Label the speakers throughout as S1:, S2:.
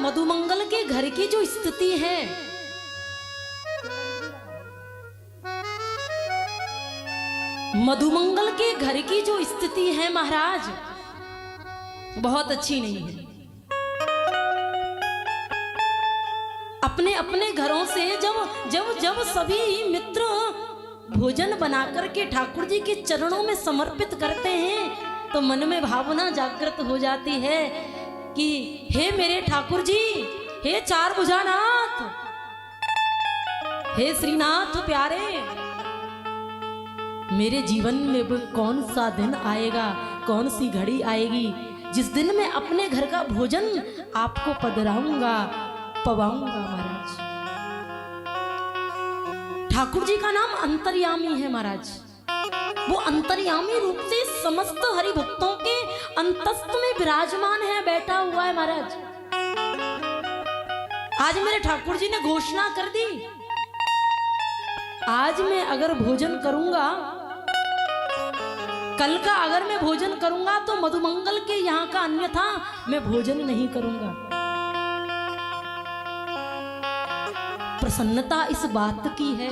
S1: मधुमंगल के घर की जो स्थिति है, मधुमंगल के घर की जो स्थिति है महाराज, बहुत अच्छी नहीं है। अपने अपने घरों से जब जब जब सभी मित्र भोजन बनाकर के ठाकुर जी के चरणों में समर्पित करते हैं तो मन में भावना जागृत हो जाती है कि हे मेरे ठाकुर जी, हे चार भुजानाथ, हे श्रीनाथ प्यारे, मेरे जीवन में कौन सा दिन आएगा, कौन सी घड़ी आएगी जिस दिन मैं अपने घर का भोजन आपको पधराऊंगा, पवाऊंगा। महाराज ठाकुर जी का नाम अंतर्यामी है महाराज। वो अंतर्यामी रूप से समस्त हरि भक्तों के अंतस्थ में विराजमान है, बैठा हुआ है महाराज। आज मेरे ठाकुर जी ने घोषणा कर दी, आज मैं अगर भोजन करूंगा, कल का अगर मैं भोजन करूंगा तो मधुमंगल के यहाँ का अन्यथा मैं भोजन नहीं करूंगा। प्रसन्नता इस बात की है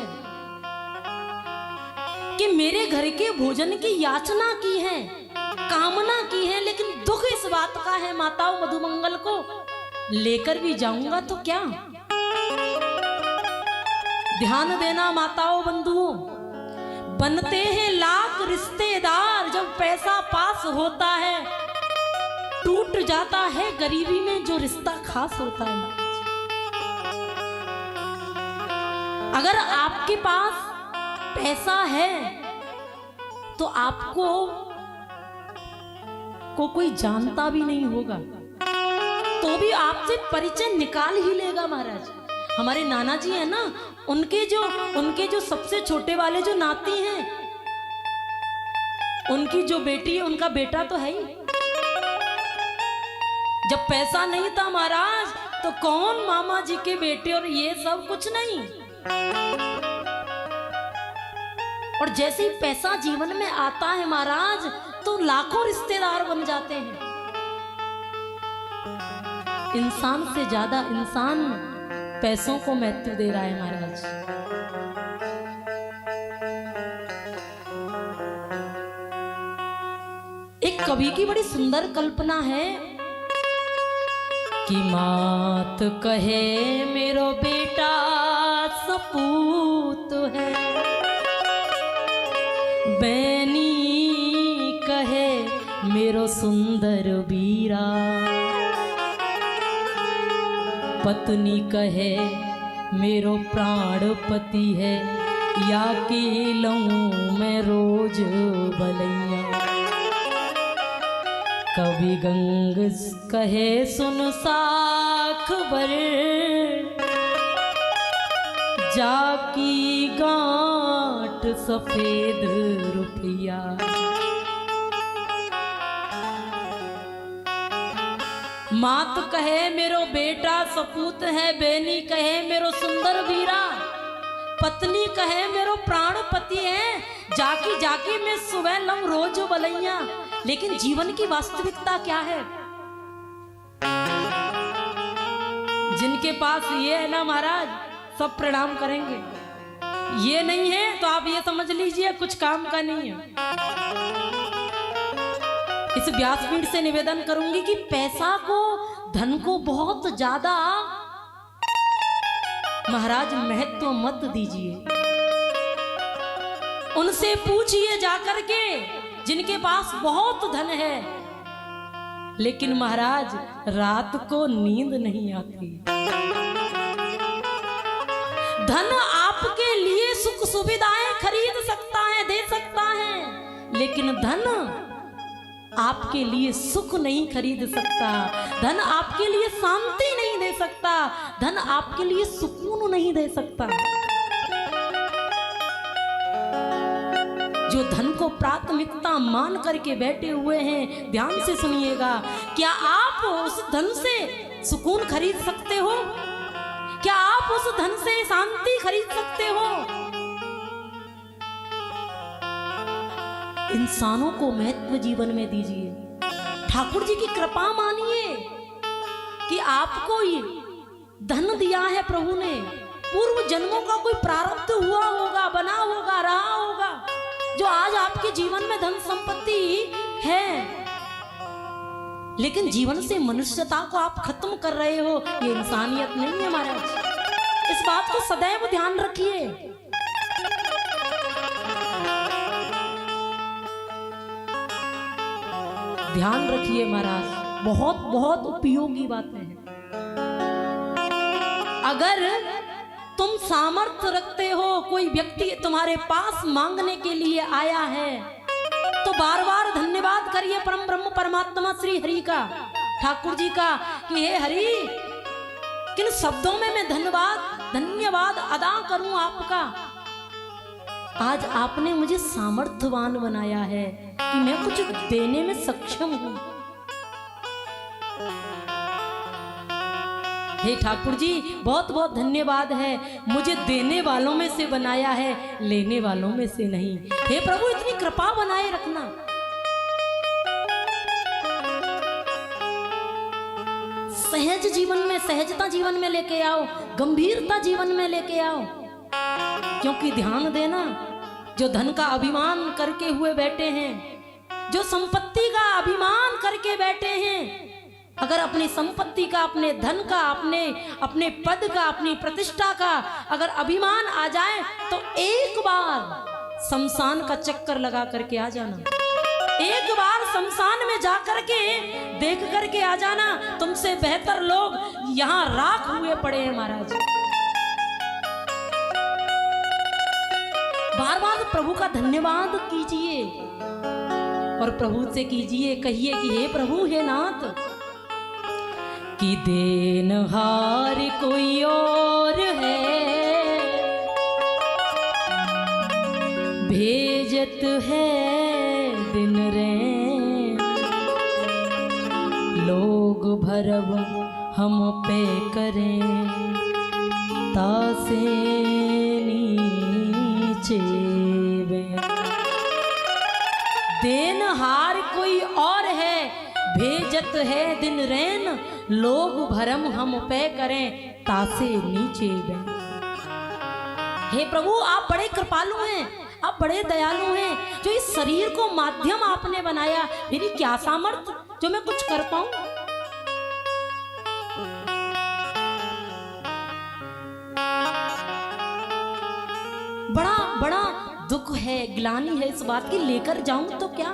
S1: कि मेरे घर के भोजन की याचना की है, कामना की है, लेकिन दुख इस बात का है माताओं, मधुमंगल को लेकर भी जाऊंगा तो क्या। ध्यान देना माताओं बंधुओं, बनते हैं लाख रिश्तेदार, जब पैसा पास होता है टूट जाता है गरीबी में जो रिश्ता खास होता है। अगर आपके पास पैसा है तो आपको कोई जानता भी नहीं होगा तो भी आपसे परिचय निकाल ही लेगा महाराज। हमारे नाना जी हैं ना, उनके जो सबसे छोटे वाले जो नाती हैं, उनकी जो बेटी है, उनका बेटा तो है ही। जब पैसा नहीं था महाराज तो कौन मामा जी के बेटे और ये सब कुछ नहीं। और जैसे ही पैसा जीवन में आता है महाराज तो लाखों रिश्तेदार बन जाते हैं। इंसान से ज्यादा इंसान पैसों को महत्व दे रहा है महाराज। एक कवि की बड़ी सुंदर कल्पना है कि मात कहे मेरो बेटा सपूत है, बैनी कहे मेरो सुंदर वीरा, पत्नी कहे मेरो प्राणपति है, या के लऊं मैं रोज बलैया। कवि गंग कहे सुन साख बर, जाकी गांठ सफेद रुपया। मात कहे मेरो बेटा सपूत है, बेनी कहे मेरो सुंदर वीरा, पत्नी कहे मेरो प्राणपति है, जाकी जाकी मैं सुबह लम रोज बलैया। लेकिन जीवन की वास्तविकता क्या है? जिनके पास ये है ना महाराज, सब प्रणाम करेंगे। ये नहीं है तो आप ये समझ लीजिए कुछ काम का नहीं है। इस व्यासपीठ से निवेदन करूंगी कि पैसा को, धन को बहुत ज्यादा महाराज महत्व मत दीजिए। उनसे पूछिए जाकर के जिनके पास बहुत धन है लेकिन महाराज रात को नींद नहीं आती। धन आपके लिए सुख सुविधाएं खरीद सकता है, दे सकता है, लेकिन धन आपके लिए सुख नहीं खरीद सकता। धन आपके लिए शांति नहीं दे सकता। धन आपके लिए सुकून नहीं दे सकता। जो धन को प्राथमिकता मान करके बैठे हुए हैं, ध्यान से सुनिएगा, क्या आप उस धन से सुकून खरीद सकते हो? क्या आप उस धन से शांति खरीद सकते हो? इंसानों को महत्व जीवन में दीजिए। ठाकुर जी की कृपा मानिए। कि आपको ये धन दिया है प्रभु ने, पूर्व जन्मों का कोई प्रारब्ध हुआ होगा, बना होगा, रहा होगा, जो आज आपके जीवन में धन संपत्ति है, लेकिन जीवन से मनुष्यता को आप खत्म कर रहे हो। ये इंसानियत नहीं है महाराज, इस बात को सदैव ध्यान रखिए। ध्यान रखिए महाराज, बहुत बहुत उपयोगी बातें हैं। अगर तुम सामर्थ्य रखते हो, कोई व्यक्ति तुम्हारे पास मांगने के लिए आया है, तो बार बार धन्यवाद करिए परम ब्रह्म परमात्मा श्री हरि का, ठाकुर जी का, कि हे हरि, किन शब्दों में मैं धन्यवाद अदा करूं आपका। आज आपने मुझे सामर्थ्यवान बनाया है कि मैं कुछ देने में सक्षम हूं। हे ठाकुर जी, बहुत बहुत धन्यवाद है, मुझे देने वालों में से बनाया है, लेने वालों में से नहीं। हे प्रभु, इतनी कृपा बनाए रखना। सहज जीवन में, सहजता जीवन में लेके आओ, गंभीरता जीवन में लेके आओ। क्योंकि ध्यान देना, जो धन का अभिमान करके हुए बैठे हैं, जो संपत्ति का अभिमान करके बैठे हैं, अगर अपनी संपत्ति का, अपने धन का, अपने पद का, अपनी प्रतिष्ठा का अगर अभिमान आ जाए, तो एक बार शमशान का चक्कर लगा करके आ जाना, एक बार शमशान में जा करके देख करके आ जाना। तुमसे बेहतर लोग यहाँ राख हुए पड़े हैं महाराज। बार बार प्रभु का धन्यवाद कीजिए और प्रभु से कीजिए, कहिए कि हे प्रभु, हे नाथ, कि देनहार कोई और है, भेजत है दिन रैन, लोग भरब हम पे करें, तासे नीचे वे। देनहार कोई और है, भेजत है दिन रैन, लोग भरम हम पे करें, तासे नीचे बैठ। हे प्रभु, आप बड़े कृपालु हैं, आप बड़े दयालु हैं, जो इस शरीर को माध्यम आपने बनाया। मेरी क्या सामर्थ्य जो मैं कुछ कर पाऊं। बड़ा बड़ा दुख है, ग्लानि है इस बात की, लेकर जाऊं तो क्या।